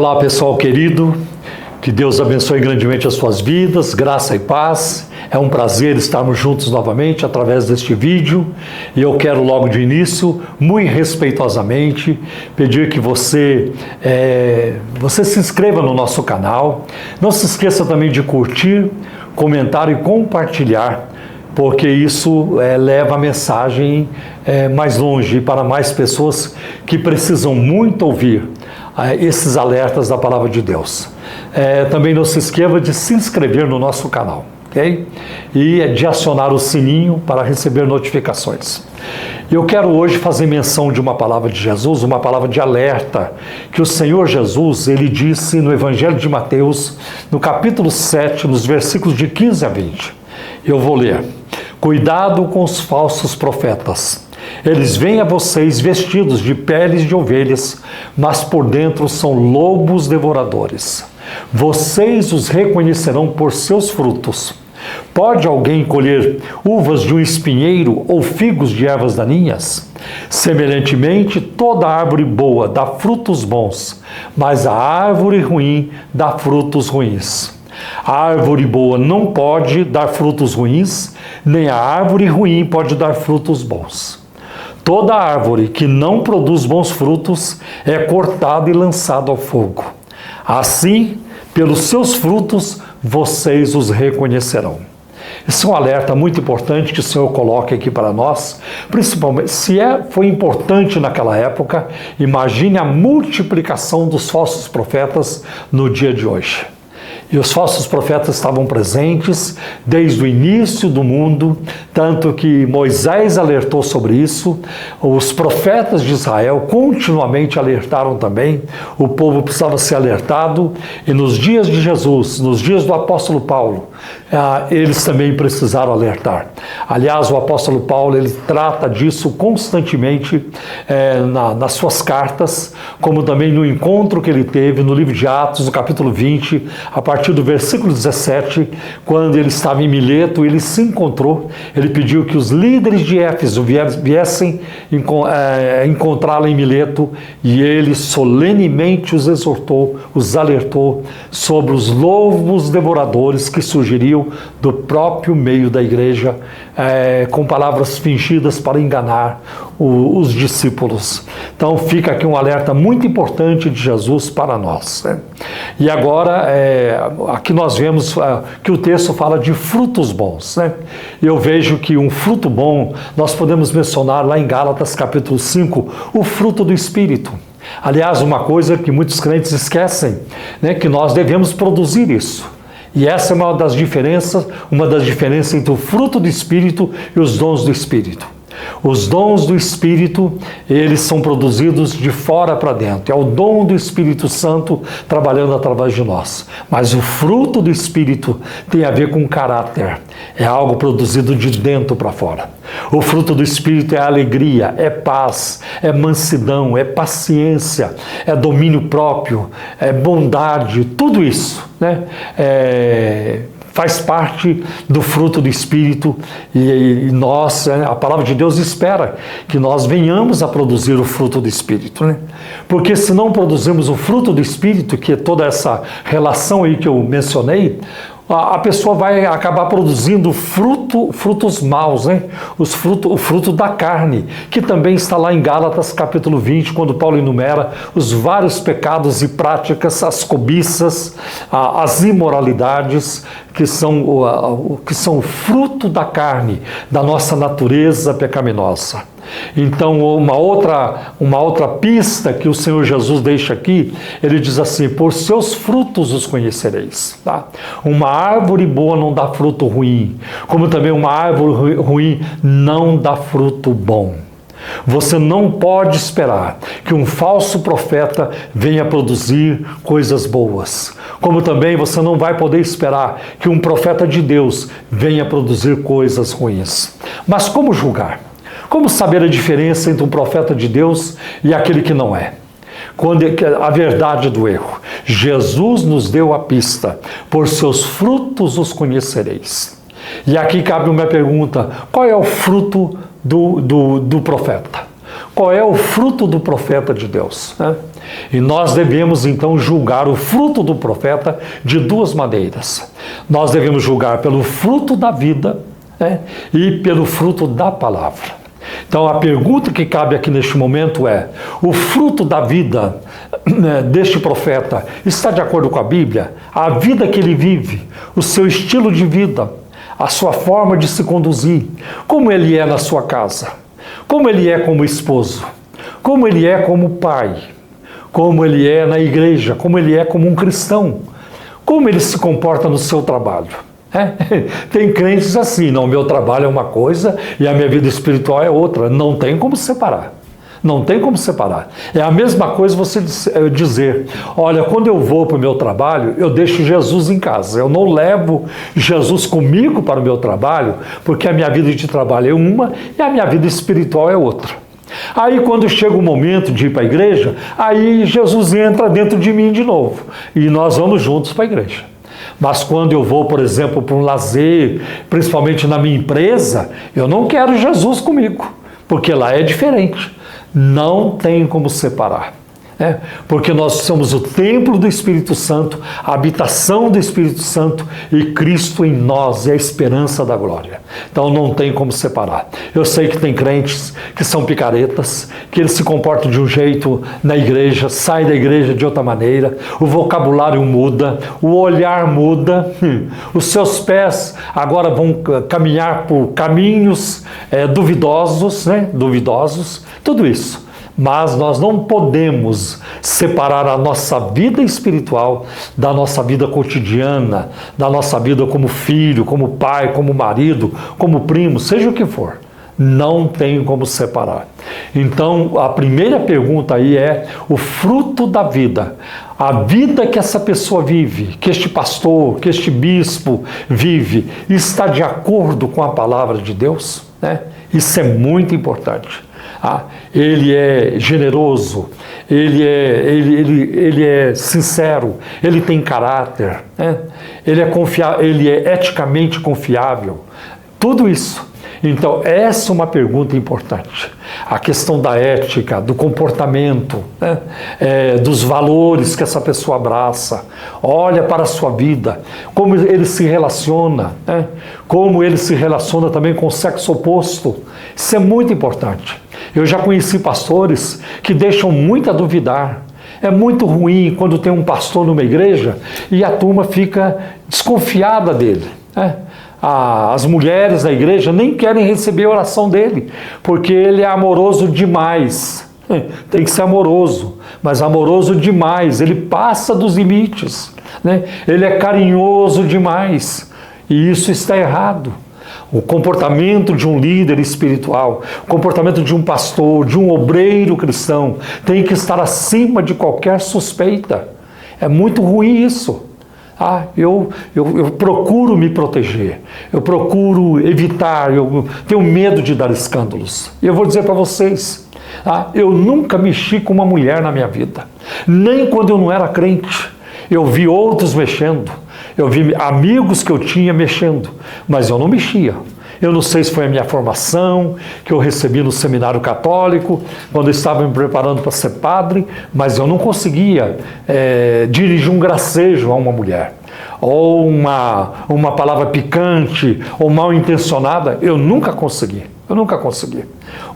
Olá pessoal querido, que Deus abençoe grandemente as suas vidas, graça e paz. É um prazer estarmos juntos novamente através deste vídeo e eu quero logo de início, muito respeitosamente, pedir que você se inscreva no nosso canal. Não se esqueça também de curtir, comentar e compartilhar, porque isso leva a mensagem mais longe para mais pessoas que precisam muito ouvir esses alertas da Palavra de Deus. Também não se esqueça de se inscrever no nosso canal, ok? E de acionar o sininho para receber notificações. Eu quero hoje fazer menção de uma palavra de Jesus, uma palavra de alerta, que o Senhor Jesus, ele disse no Evangelho de Mateus, no capítulo 7, nos versículos de 15 a 20. Eu vou ler. Cuidado com os falsos profetas. Eles vêm a vocês vestidos de peles de ovelhas, mas por dentro são lobos devoradores. Vocês os reconhecerão por seus frutos. Pode alguém colher uvas de um espinheiro ou figos de ervas daninhas? Semelhantemente, toda árvore boa dá frutos bons, mas a árvore ruim dá frutos ruins. A árvore boa não pode dar frutos ruins, nem a árvore ruim pode dar frutos bons. Toda árvore que não produz bons frutos é cortada e lançada ao fogo. Assim, pelos seus frutos, vocês os reconhecerão. Esse é um alerta muito importante que o Senhor coloca aqui para nós, principalmente, foi importante naquela época, imagine a multiplicação dos falsos profetas no dia de hoje. E os falsos profetas estavam presentes desde o início do mundo, tanto que Moisés alertou sobre isso, os profetas de Israel continuamente alertaram também, o povo precisava ser alertado, e nos dias de Jesus, nos dias do apóstolo Paulo, eles também precisaram alertar. Aliás, o apóstolo Paulo, ele trata disso constantemente nas suas cartas, como também no encontro que ele teve no livro de Atos, no capítulo 20, a partir do versículo 17, quando ele estava em Mileto, ele se encontrou, ele pediu que os líderes de Éfeso viessem encontrá-lo em Mileto, e ele solenemente os exortou, os alertou sobre os lobos devoradores que surgiriam do próprio meio da igreja, com palavras fingidas para enganar os discípulos. Então fica aqui um alerta muito importante de Jesus para nós. E agora, aqui nós vemos que o texto fala de frutos bons. Eu vejo que um fruto bom, nós podemos mencionar lá em Gálatas capítulo 5, o fruto do Espírito. Aliás, uma coisa que muitos crentes esquecem, que nós devemos produzir isso. E essa é uma das diferenças entre o fruto do Espírito e os dons do Espírito. Os dons do Espírito, eles são produzidos de fora para dentro. É o dom do Espírito Santo trabalhando através de nós. Mas o fruto do Espírito tem a ver com caráter. É algo produzido de dentro para fora. O fruto do Espírito é alegria, é paz, é mansidão, é paciência, é domínio próprio, é bondade, tudo isso, faz parte do fruto do Espírito, e nós, a palavra de Deus espera que nós venhamos a produzir o fruto do Espírito, Porque se não produzimos o fruto do Espírito, que é toda essa relação aí que eu mencionei, a pessoa vai acabar produzindo frutos maus, o fruto da carne, que também está lá em Gálatas capítulo 20, quando Paulo enumera os vários pecados e práticas, as cobiças, as imoralidades, que são o fruto da carne, da nossa natureza pecaminosa. Então, uma outra pista que o Senhor Jesus deixa aqui, ele diz assim: por seus frutos os conhecereis. Uma árvore boa não dá fruto ruim, como também uma árvore ruim não dá fruto bom. Você não pode esperar que um falso profeta venha produzir coisas boas, como também você não vai poder esperar que um profeta de Deus venha produzir coisas ruins. Mas como julgar? Como saber a diferença entre um profeta de Deus e aquele que não é? Quando a verdade do erro. Jesus nos deu a pista: por seus frutos os conhecereis. E aqui cabe uma pergunta: qual é o fruto do profeta? qual é o fruto do profeta de Deus, né? E nós devemos então julgar o fruto do profeta de duas maneiras. Nós devemos julgar pelo fruto da vida, né, e pelo fruto da palavra. Então a pergunta que cabe aqui neste momento é: o fruto da vida, né, deste profeta está de acordo com a Bíblia? A vida que ele vive, o seu estilo de vida, a sua forma de se conduzir, como ele é na sua casa, como ele é como esposo, como ele é como pai, como ele é na igreja, como ele é como um cristão, como ele se comporta no seu trabalho. Tem crentes assim: não, meu trabalho é uma coisa e a minha vida espiritual é outra. Não tem como separar. Não tem como separar. É a mesma coisa você dizer: olha, quando eu vou para o meu trabalho, eu deixo Jesus em casa. Eu não levo Jesus comigo para o meu trabalho, porque a minha vida de trabalho é uma e a minha vida espiritual é outra. Aí quando chega o momento de ir para a igreja, aí Jesus entra dentro de mim de novo e nós vamos juntos para a igreja. Mas quando eu vou, por exemplo, para um lazer, principalmente na minha empresa, eu não quero Jesus comigo, porque lá é diferente. Não tem como separar. Porque nós somos o templo do Espírito Santo, a habitação do Espírito Santo, e Cristo em nós é a esperança da glória. Então não tem como separar. Eu sei que tem crentes que são picaretas, que eles se comportam de um jeito na igreja, saem da igreja de outra maneira, o vocabulário muda, o olhar muda, os seus pés agora vão caminhar por caminhos duvidosos, duvidosos, tudo isso. Mas nós não podemos separar a nossa vida espiritual da nossa vida cotidiana, da nossa vida como filho, como pai, como marido, como primo, seja o que for. Não tem como separar. Então, a primeira pergunta aí é o fruto da vida. A vida que essa pessoa vive, que este pastor, que este bispo vive, está de acordo com a palavra de Deus? Isso é muito importante. Ele é generoso, ele é sincero, ele tem caráter, ele é eticamente confiável, tudo isso. Então, essa é uma pergunta importante. A questão da ética, do comportamento, dos valores que essa pessoa abraça. Olha para a sua vida, como ele se relaciona, como ele se relaciona também com o sexo oposto. Isso é muito importante. Eu já conheci pastores que deixam muito a duvidar. É muito ruim quando tem um pastor numa igreja e a turma fica desconfiada dele. As mulheres da igreja nem querem receber a oração dele, porque ele é amoroso demais. Tem que ser amoroso, mas amoroso demais, ele passa dos limites, ele é carinhoso demais, e isso está errado. O comportamento de um líder espiritual, o comportamento de um pastor, de um obreiro cristão, tem que estar acima de qualquer suspeita. É muito ruim isso. Eu procuro me proteger, eu procuro evitar, eu tenho medo de dar escândalos. E eu vou dizer para vocês, eu nunca mexi com uma mulher na minha vida, nem quando eu não era crente. Eu vi outros mexendo, eu vi amigos que eu tinha mexendo, mas eu não mexia. Eu não sei se foi a minha formação, que eu recebi no seminário católico, quando eu estava me preparando para ser padre, mas eu não conseguia dirigir um gracejo a uma mulher. Ou uma palavra picante, ou mal intencionada, eu nunca consegui.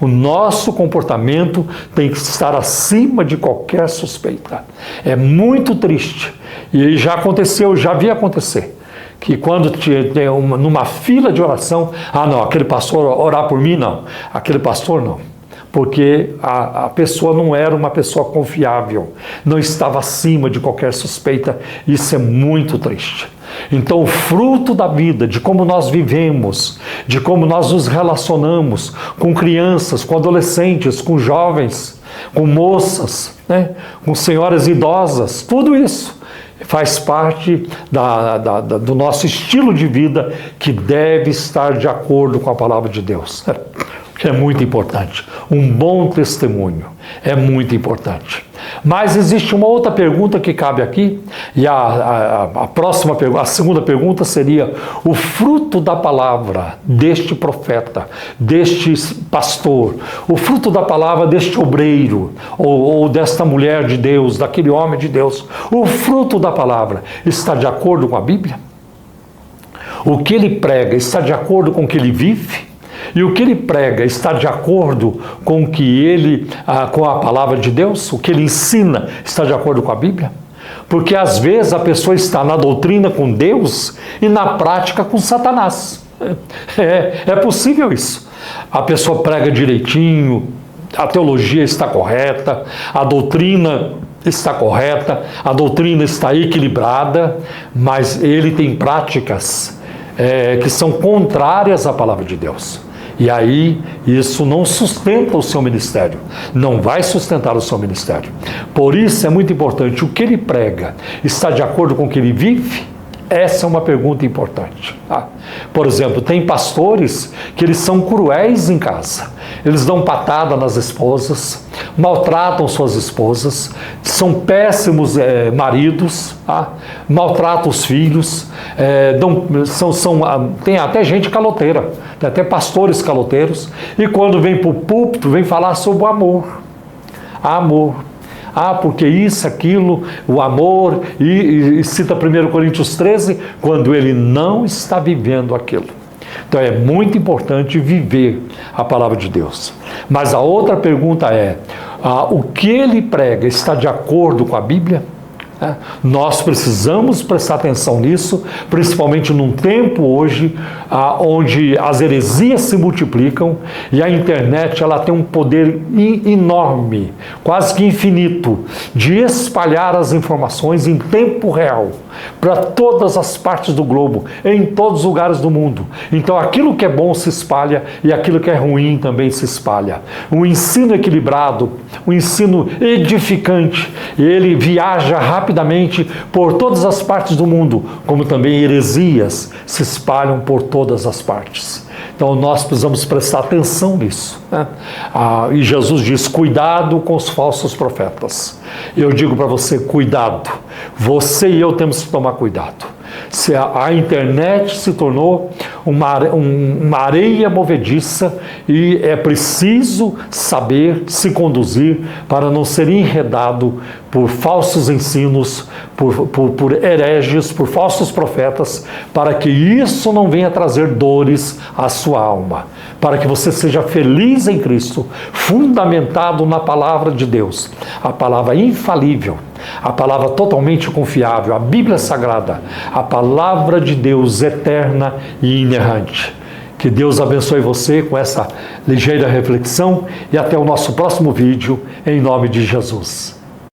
O nosso comportamento tem que estar acima de qualquer suspeita. É muito triste. E já aconteceu, já vi acontecer. Que quando tem numa fila de oração, não, aquele pastor orar por mim, não. Aquele pastor, não. Porque a pessoa não era uma pessoa confiável, não estava acima de qualquer suspeita. Isso é muito triste. Então, o fruto da vida, de como nós vivemos, de como nós nos relacionamos com crianças, com adolescentes, com jovens, com moças, com senhoras idosas, tudo isso faz parte do nosso estilo de vida, que deve estar de acordo com a palavra de Deus. É muito importante. Um bom testemunho é muito importante. Mas existe uma outra pergunta que cabe aqui, e a próxima pergunta, a segunda pergunta seria: o fruto da palavra deste profeta, deste pastor, o fruto da palavra deste obreiro, ou desta mulher de Deus, daquele homem de Deus, o fruto da palavra está de acordo com a Bíblia? O que ele prega está de acordo com o que ele vive? E o que ele prega está de acordo com com a palavra de Deus? O que ele ensina está de acordo com a Bíblia? Porque às vezes a pessoa está na doutrina com Deus e na prática com Satanás. É possível isso. A pessoa prega direitinho, a teologia está correta, a doutrina está correta, a doutrina está equilibrada, mas ele tem práticas que são contrárias à palavra de Deus. E aí, isso não sustenta o seu ministério, não vai sustentar o seu ministério. Por isso é muito importante: o que ele prega está de acordo com o que ele vive? Essa é uma pergunta importante. Tá? Por exemplo, tem pastores que eles são cruéis em casa. Eles dão patada nas esposas, maltratam suas esposas, são péssimos maridos, tá? Maltratam os filhos, tem até gente caloteira, tem até pastores caloteiros, e quando vem para o púlpito, vem falar sobre o amor. Amor. Porque isso, aquilo, o amor, e cita 1 Coríntios 13, quando ele não está vivendo aquilo. Então é muito importante viver a palavra de Deus. Mas a outra pergunta é: o que ele prega está de acordo com a Bíblia? Nós precisamos prestar atenção nisso, principalmente num tempo hoje onde as heresias se multiplicam e a internet ela tem um poder enorme, quase que infinito, de espalhar as informações em tempo real para todas as partes do globo, em todos os lugares do mundo. Então aquilo que é bom se espalha e aquilo que é ruim também se espalha. Um ensino equilibrado, um ensino edificante, ele viaja rapidamente por todas as partes do mundo, como também heresias se espalham por todas as partes. Então nós precisamos prestar atenção nisso, né? E Jesus diz: cuidado com os falsos profetas. Eu digo para você: cuidado. Você e eu temos que tomar cuidado. Se a internet se tornou uma areia movediça, e é preciso saber se conduzir para não ser enredado por falsos ensinos, por hereges, por falsos profetas, para que isso não venha trazer dores à sua alma, para que você seja feliz em Cristo, fundamentado na palavra de Deus, a palavra infalível, a palavra totalmente confiável, a Bíblia Sagrada, a palavra de Deus eterna e inerrante. Que Deus abençoe você com essa ligeira reflexão e até o nosso próximo vídeo, em nome de Jesus.